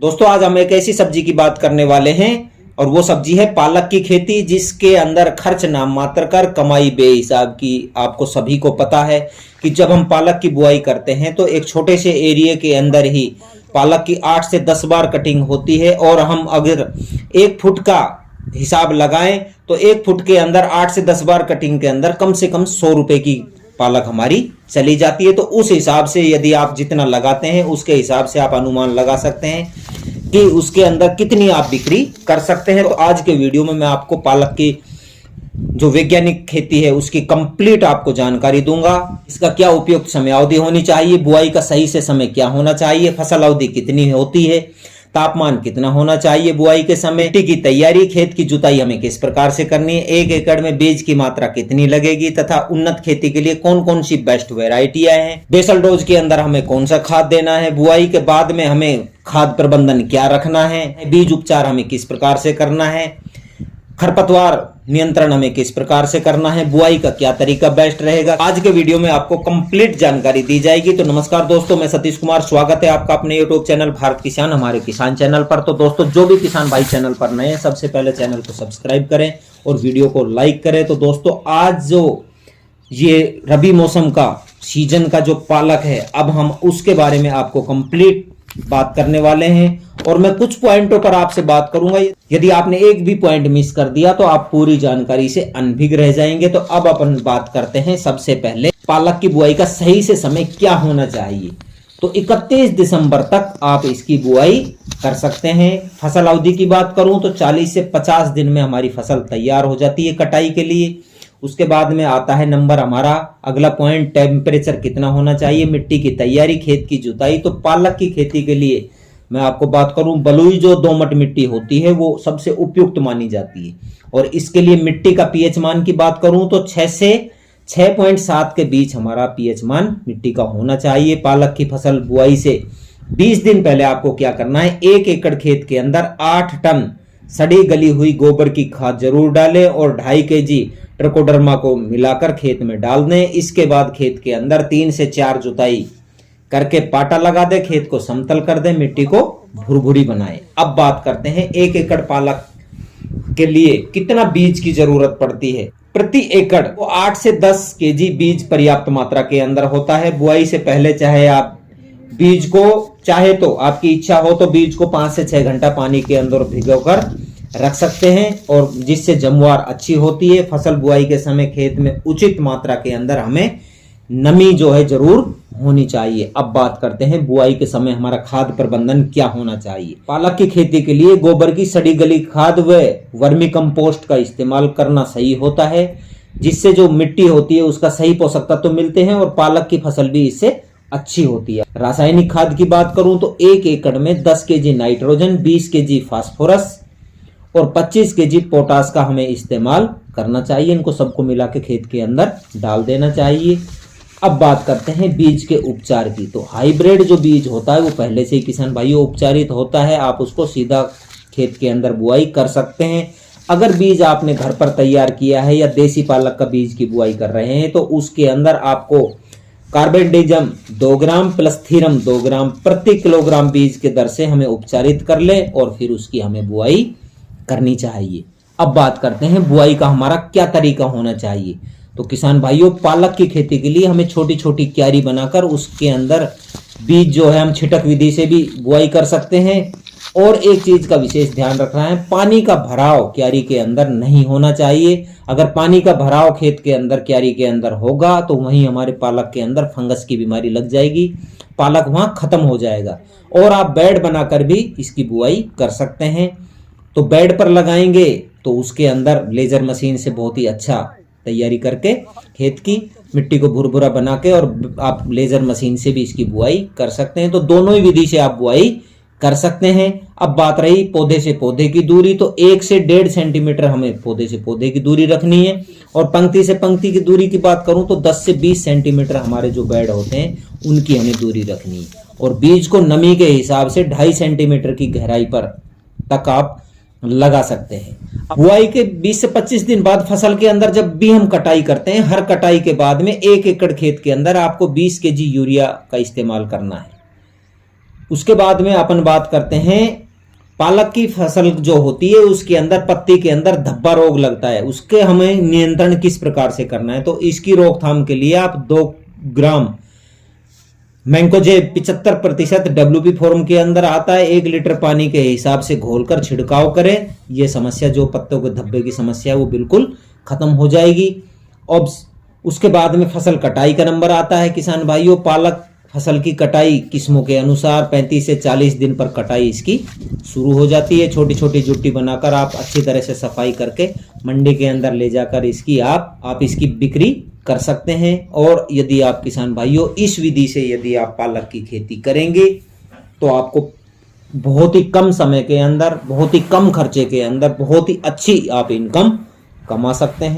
दोस्तों आज हम एक ऐसी सब्जी की बात करने वाले हैं और वो सब्जी है पालक की खेती, जिसके अंदर खर्च नाम मात्र कर कमाई बेहिसाब की। आपको सभी को पता है कि जब हम पालक की बुआई करते हैं तो एक छोटे से एरिया के अंदर ही पालक की 8 से 10 बार कटिंग होती है। और हम अगर 1 फुट का हिसाब लगाएं तो 1 फुट के अंदर 8 से 10 बार कटिंग के अंदर कम से कम 100 रुपए की पालक हमारी चली जाती है। तो उस हिसाब से यदि आप जितना लगाते हैं उसके हिसाब से आप अनुमान लगा सकते हैं कि उसके अंदर कितनी आप बिक्री कर सकते हैं। तो आज के वीडियो में मैं आपको पालक की जो वैज्ञानिक खेती है उसकी कंप्लीट आपको जानकारी दूंगा। इसका क्या उपयुक्त समयावधि होनी चाहिए, बुआई का सही से समय क्या होना चाहिए, फसल अवधि कितनी होती है, तापमान कितना होना चाहिए बुआई के समय, मिट्टी की तैयारी, खेत की जुताई हमें किस प्रकार से करनी है, 1 एकड़ में बीज की मात्रा कितनी लगेगी तथा उन्नत खेती के लिए कौन कौन सी बेस्ट वेराइटियां हैं, बेसल डोज के अंदर हमें कौन सा खाद देना है, बुआई के बाद में हमें खाद प्रबंधन क्या रखना है, बीज उपचार हमें किस प्रकार से करना है, खरपतवार नियंत्रण हमें किस प्रकार से करना है, बुआई का क्या तरीका बेस्ट रहेगा। आज के वीडियो में आपको कंप्लीट जानकारी दी जाएगी। तो नमस्कार दोस्तों, मैं सतीश कुमार, स्वागत है आपका अपने यूट्यूब चैनल भारत किसान, हमारे किसान चैनल पर। तो दोस्तों जो भी किसान भाई चैनल पर नए हैं सबसे पहले चैनल को सब्सक्राइब करें और वीडियो को लाइक करें। तो दोस्तों आज जो ये रबी मौसम का सीजन का जो पालक है, अब हम उसके बारे में आपको कंप्लीट बात करने वाले हैं और मैं कुछ पॉइंटों पर आपसे बात करूंगा। यदि आपने एक भी पॉइंट मिस कर दिया तो आप पूरी जानकारी से अनभिज्ञ रह जाएंगे। तो अब अपन बात करते हैं सबसे पहले पालक की बुआई का सही से समय क्या होना चाहिए। तो 31 दिसंबर तक आप इसकी बुआई कर सकते हैं। फसल अवधि की बात करूं तो 40 से 50 दिन में हमारी फसल तैयार हो जाती है कटाई के लिए। उसके बाद में आता है नंबर हमारा अगला पॉइंट, टेम्परेचर कितना होना चाहिए, मिट्टी की तैयारी, खेत की जुताई। तो पालक की खेती के लिए मैं आपको बात करूं, बलुई जो दोमट मिट्टी होती है वो सबसे उपयुक्त मानी जाती है। और इसके लिए मिट्टी का पीएच मान की बात करूं तो 6 से 6.7 के बीच हमारा पीएच मान मिट्टी का होना चाहिए। पालक की फसल बुआई से 20 दिन पहले आपको क्या करना है, 1 एकड़ खेत के अंदर 8 टन सड़ी गली हुई गोबर की खाद जरूर डालें और 2.5 kg ट्राइकोडर्मा को मिलाकर खेत में डाल दें। इसके बाद खेत के अंदर 3 से 4 जुताई करके पाटा लगा दें, खेत को समतल कर दें, मिट्टी को भुरभुरी बनाएं। अब बात करते हैं 1 एकड़ पालक के लिए कितना बीज की जरूरत पड़ती है। प्रति एकड़ वो 8 से 10 kg बीज पर्याप्त मात्रा के अंदर होता है। बुआई से पहले चाहे आप बीज को, चाहे तो आपकी इच्छा हो तो बीज को 5 से 6 घंटा पानी के अंदर भिगोकर रख सकते हैं और जिससे जमवार अच्छी होती है। फसल बुआई के समय खेत में उचित मात्रा के अंदर हमें नमी जो है जरूर होनी चाहिए। अब बात करते हैं बुआई के समय हमारा खाद प्रबंधन क्या होना चाहिए। पालक की खेती के लिए गोबर की सड़ी गली खाद व वर्मी कंपोस्ट का इस्तेमाल करना सही होता है, जिससे जो मिट्टी होती है उसका सही पोषक तत्व तो मिलते हैं और पालक की फसल भी इससे अच्छी होती है। रासायनिक खाद की बात करूं तो 1 एकड़ में 10 kg नाइट्रोजन, 20 kg फास्फोरस और 25 kg पोटास का हमें इस्तेमाल करना चाहिए। इनको सबको मिला के खेत के अंदर डाल देना चाहिए। अब बात करते हैं बीज के उपचार की। तो हाइब्रिड जो बीज होता है वो पहले से ही किसान भाइयों उपचारित होता है, आप उसको सीधा खेत के अंदर बुआई कर सकते हैं। अगर बीज आपने घर पर तैयार किया है या देसी पालक का बीज की बुआई कर रहे हैं तो उसके अंदर आपको कार्बेंडिजम 2 ग्राम प्लस थीरम 2 ग्राम प्रति किलोग्राम बीज के दर से हमें उपचारित कर ले और फिर उसकी हमें बुआई करनी चाहिए। अब बात करते हैं बुआई का हमारा क्या तरीका होना चाहिए। तो किसान भाइयों पालक की खेती के लिए हमें छोटी छोटी क्यारी बनाकर उसके अंदर बीज जो है हम छिटक विधि से भी बुआई कर सकते हैं। और एक चीज का विशेष ध्यान रखना है, पानी का भराव क्यारी के अंदर नहीं होना चाहिए। अगर पानी का भराव खेत के अंदर क्यारी के अंदर होगा तो वहीं हमारे पालक के अंदर फंगस की बीमारी लग जाएगी, पालक वहां खत्म हो जाएगा। और आप बेड बनाकर भी इसकी बुआई कर सकते हैं। तो बेड पर लगाएंगे तो उसके अंदर लेजर मशीन से बहुत ही अच्छा तैयारी करके खेत की मिट्टी को भुरभुरा बना के और आप लेजर मशीन से भी इसकी बुआई कर सकते हैं। तो दोनों ही विधि से आप बुआई कर सकते हैं। अब बात रही पौधे से पौधे की दूरी, तो 1 से 1.5 सेंटीमीटर हमें पौधे से पौधे की दूरी रखनी है। और पंक्ति से पंक्ति की दूरी की बात करूं तो 10 से 20 सेंटीमीटर हमारे जो बेड होते हैं उनकी हमें दूरी रखनी है। और बीज को नमी के हिसाब से 2.5 सेंटीमीटर की गहराई पर तक आप लगा सकते हैं। बुआई के 20 से 25 दिन बाद फसल के अंदर जब भी हम कटाई करते हैं, हर कटाई के बाद में 1 एकड़ खेत के अंदर आपको 20 kg यूरिया का इस्तेमाल करना है। उसके बाद में अपन बात करते हैं पालक की फसल जो होती है उसके अंदर पत्ती के अंदर धब्बा रोग लगता है, उसके हमें नियंत्रण किस प्रकार से करना है। तो इसकी रोकथाम के लिए आप 2 ग्राम मैंकोजेब 75% WP फॉर्म के अंदर आता है 1 लीटर पानी के हिसाब से घोलकर छिड़काव करें। यह समस्या जो पत्तों के धब्बे की समस्या है वो बिल्कुल खत्म हो जाएगी। अब उसके बाद में फसल कटाई का नंबर आता है किसान भाइयों। पालक फसल की कटाई किस्मों के अनुसार 35 से 40 दिन पर कटाई इसकी शुरू हो जाती है। छोटी छोटी जुट्टी बनाकर आप अच्छी तरह से सफाई करके मंडी के अंदर ले जाकर इसकी आप इसकी बिक्री कर सकते हैं। और यदि आप किसान भाइयों इस विधि से यदि आप पालक की खेती करेंगे तो आपको बहुत ही कम समय के अंदर, बहुत ही कम खर्चे के अंदर बहुत ही अच्छी आप इनकम कमा सकते हैं।